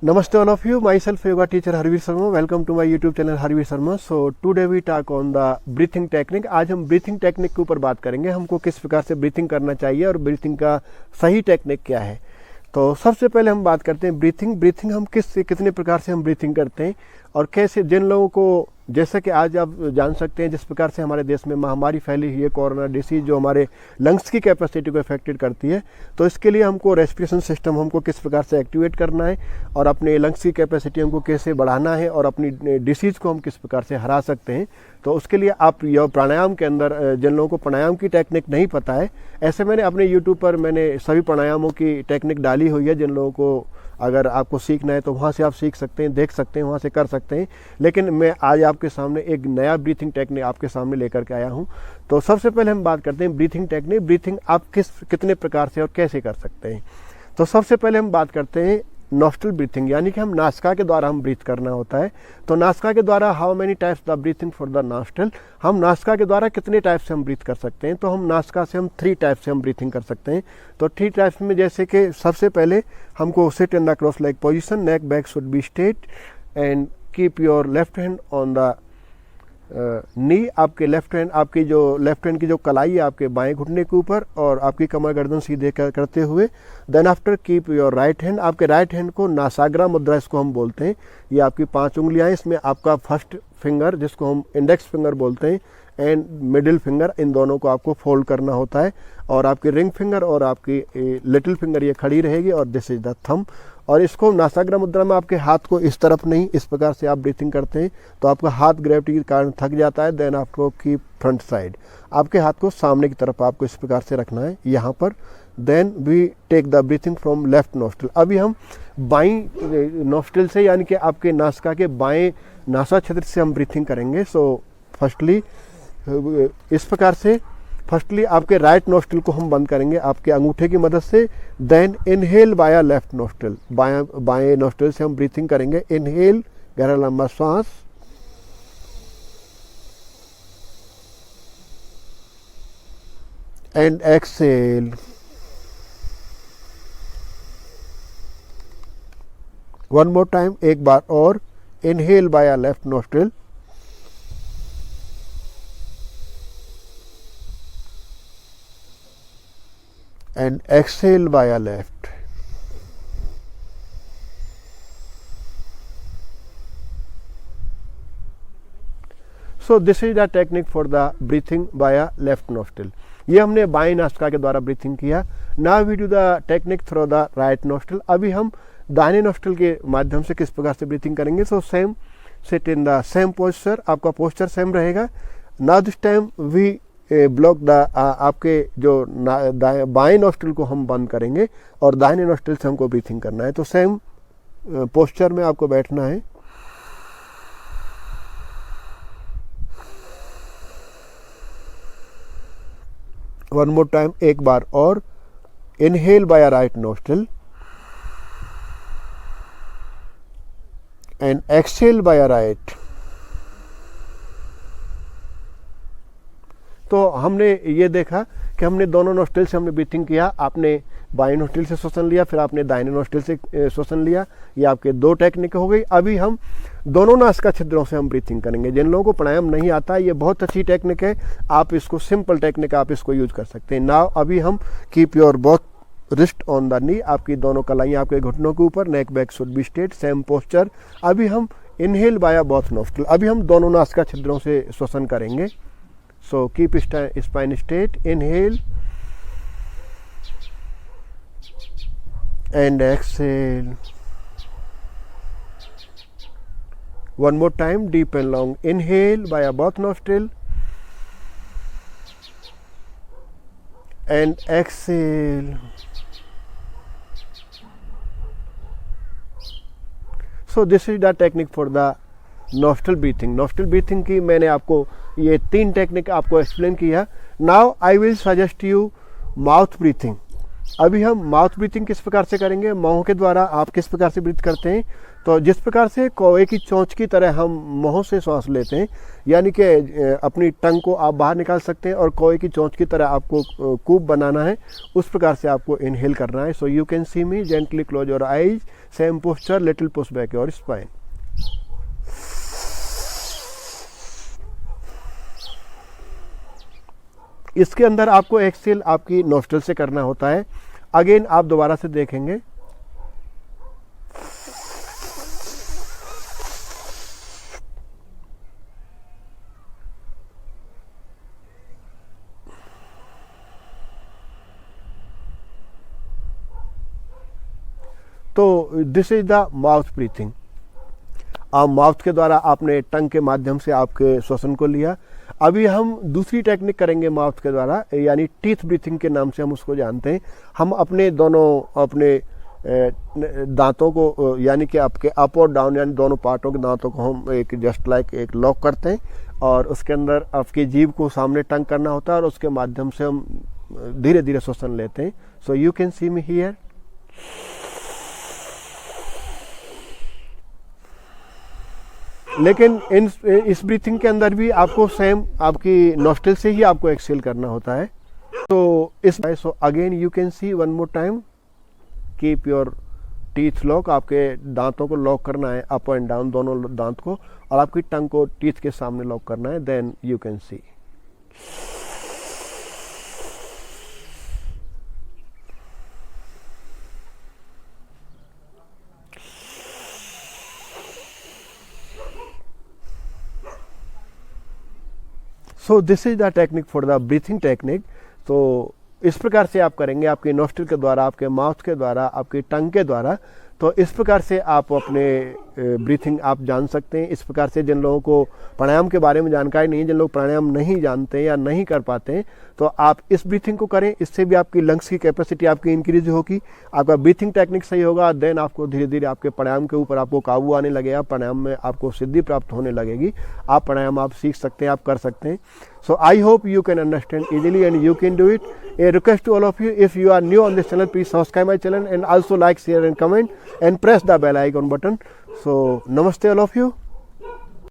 Namaste all of you. Myself yoga teacher Harvir Sharma. Welcome to my YouTube channel Harvir Sharma. So today we talk on the breathing technique. आज हम breathing technique के ऊपर बात करेंगे. हमको किस प्रकार से breathing करना चाहिए और breathing का सही टेक्निक क्या है. तो सबसे पहले हम बात करते हैं ब्रीथिंग हम कितने प्रकार से हम ब्रीथिंग करते हैं और कैसे. जिन लोगों को जैसा कि आज आप जान सकते हैं जिस प्रकार से हमारे देश में महामारी फैली हुई है कोरोना डिसीज जो हमारे लंग्स की कैपेसिटी को इफेक्टेड करती है, तो इसके लिए हमको रेस्पिरेशन सिस्टम हमको किस प्रकार से एक्टिवेट करना है और अपने लंग्स की कैपेसिटी हमको कैसे बढ़ाना है और अपनी डिसीज को हम किस प्रकार से हरा सकते हैं. तो उसके लिए आप यह प्राणायाम के अंदर जिन लोगों को प्राणायाम की टेक्निक नहीं पता है, ऐसे मैंने अपने यूट्यूब पर मैंने सभी प्राणायामों की टेक्निक डाली हुई है. जिन लोगों को अगर आपको सीखना है तो वहाँ से आप सीख सकते हैं, देख सकते हैं, वहाँ से कर सकते हैं. लेकिन मैं आज आपके सामने एक नया ब्रीथिंग टेक्निक आपके सामने लेकर के आया हूँ. तो सबसे पहले हम बात करते हैं ब्रीथिंग टेक्निक. ब्रीथिंग आप कितने प्रकार से और कैसे कर सकते हैं. तो सबसे पहले हम बात करते हैं नॉस्ट्रल ब्रीथिंग, यानी कि हम नासिका के द्वारा हम ब्रीथ करना होता है. तो नासिका के द्वारा how many types the breathing for the nostril, हम नासिका के द्वारा कितने टाइप से हम ब्रीथ कर सकते हैं. तो हम नासिका से हम 3 टाइप से हम ब्रीथिंग कर सकते हैं. तो 3 टाइप्स में जैसे कि सबसे पहले हमको sit in the cross leg position, neck back should be straight and keep your left hand on the knee. आपके लेफ्ट हैंड की जो कलाई है आपके बाएं घुटने के ऊपर और आपकी कमर गर्दन सीधे करते हुए. Then after keep your right hand, आपके राइट हैंड को नासाग्रा मुद्रा इसको हम बोलते हैं. ये आपकी 5 उंगलियां हैं. इसमें आपका फर्स्ट फिंगर जिसको हम इंडेक्स फिंगर बोलते हैं एंड मिडिल फिंगर, इन दोनों को आपको फोल्ड करना होता है. और आपकी रिंग फिंगर और आपकी लिटिल फिंगर ये खड़ी रहेगी और दिस इज द थंब. और इसको नासाग्रा मुद्रा में आपके हाथ को इस तरफ नहीं, इस प्रकार से आप ब्रीथिंग करते हैं तो आपका हाथ ग्रेविटी के कारण थक जाता है. देन आपको कीप फ्रंट साइड, आपके हाथ को सामने की तरफ आपको इस प्रकार से रखना है यहाँ पर. Then we take the breathing from left nostril. अभी हम बाई नोस्ट्रल से यानी कि आपके नासिका के बाएं नासा क्षेत्र से हम ब्रीथिंग करेंगे. सो फर्स्टली इस प्रकार से फर्स्टली आपके राइट नोस्ट्रल को हम बंद करेंगे आपके अंगूठे की मदद से. Then inhale via left nostril, बाएं नोस्ट्रल से हम ब्रीथिंग करेंगे. इनहेल, गहरा लंबा सांस, and exhale. One more time, एक बार और. Inhale via left nostril and exhale via left. So this is the technique for the breathing via left nostril. ये हमने बाएं नासिका के द्वारा ब्रीथिंग किया. Now we do the technique through the right nostril. अभी हम दाहिने नोस्ट्रल के माध्यम से किस प्रकार से ब्रीथिंग करेंगे. So same, sit in the same posture, आपका पोस्चर सेम रहेगा. Now this time we block the आपके जो बाएं नोस्ट्रल को हम बंद करेंगे और दाहिने नोस्ट्रल से हमको ब्रीथिंग करना है. तो सेम पोस्चर में आपको बैठना है. वन मोर टाइम, एक बार और. Inhale by right nostril and exhale by right. तो हमने ये देखा कि हमने दोनों नोस्ट्रल से हमने ब्रीथिंग किया. आपने बाएं नोस्ट्रल से श्वसन लिया, फिर आपने दाहिने नोस्ट्रल से श्वसन लिया. ये आपके 2 टेक्निक हो गई. अभी हम दोनों नासिका छिद्रों से हम ब्रीथिंग करेंगे. जिन लोगों को प्राणायाम नहीं आता ये बहुत अच्छी टेक्निक है. आप इसको सिंपल टेक्निक आप इसको यूज कर सकते हैं. नाउ अभी हम keep your both wrist on the knee, आपकी दोनों कलाइयाँ आपके घुटनों के ऊपर. नेक back should be straight, same posture. अभी हम इनहेल बाया बोथ नोस्ट्रल, अभी हम दोनों नासिका छिद्रों से श्वसन करेंगे. So keep spine straight. Inhale and exhale. One more time, deep and long. Inhale via both nostril and exhale. So this is the technique for the nostril breathing. Nostril breathing की मैंने आपको ये 3 टेक्निक आपको explain किया. Now I will suggest you mouth breathing. अभी हम mouth breathing किस प्रकार से करेंगे, मुंह के द्वारा आप किस प्रकार से ब्रीथ करते हैं। तो जिस प्रकार से कौवे की चोंच की तरह हम मुंह से सांस लेते हैं, यानी कि अपनी टंग को आप बाहर निकाल सकते हैं और कौवे की चोंच की तरह आपको कूप बनाना है, उस प्रकार से आपको इनहेल करना है। So you can C me, gently close your eyes, same posture, little push back your spine. इसके अंदर आपको एक्सेल आपकी नोस्ट्रल से करना होता है। अगेन आप दोबारा से देखेंगे। तो this is the mouth breathing. आप माउथ के द्वारा आपने टंग के माध्यम से आपके श्वसन को लिया। अभी हम दूसरी टेक्निक करेंगे माउथ के द्वारा, यानी टीथ ब्रीथिंग के नाम से हम उसको जानते हैं। हम अपने दोनों अपने दांतों को, यानी कि आपके अप और डाउन, यानी दोनों पार्टों के दांतों को हम एक जस्ट लाइक एक लॉक करते हैं और उसके अंदर आपकी जीभ को सामने टंग करना होता है और उसके माध्यम से हम धीरे धीरे श्वसन लेते हैं। So you can C me here. लेकिन इस ब्रीथिंग के अंदर भी आपको सेम आपकी नोस्ट्रल से ही आपको एक्सेल करना होता है। तो so again you can C one more time, keep your teeth lock. आपके दांतों को लॉक करना है, अप एंड डाउन दोनों दांत को, और आपकी टंग को टीथ के सामने लॉक करना है। Then you can see. So this is the technique for the breathing technique. तो इस प्रकार से आप करेंगे, आपके नोस्ट्रल के द्वारा, आपके माउथ के द्वारा, आपकी टंग के द्वारा। तो इस प्रकार से आप अपने ब्रीथिंग आप जान सकते हैं। इस प्रकार से जिन लोगों को प्राणायाम के बारे में जानकारी नहीं है, जिन लोग प्राणायाम नहीं जानते या नहीं कर पाते हैं, तो आप इस ब्रीथिंग को करें। इससे भी आपकी लंग्स की कैपेसिटी आपकी इंक्रीज होगी, आपका ब्रीथिंग टेक्निक सही होगा। देन आपको धीरे धीरे आपके प्राणायाम के ऊपर आपको काबू आने लगेगा, प्राणायाम में आपको सिद्धि प्राप्त होने लगेगी। आप प्राणायाम आप सीख सकते हैं, आप कर सकते हैं। So I hope you can understand easily and you can do it. A request to all of you, if you are new on this channel, please subscribe my channel and also like, share and comment and press the bell icon button. So namaste all of you.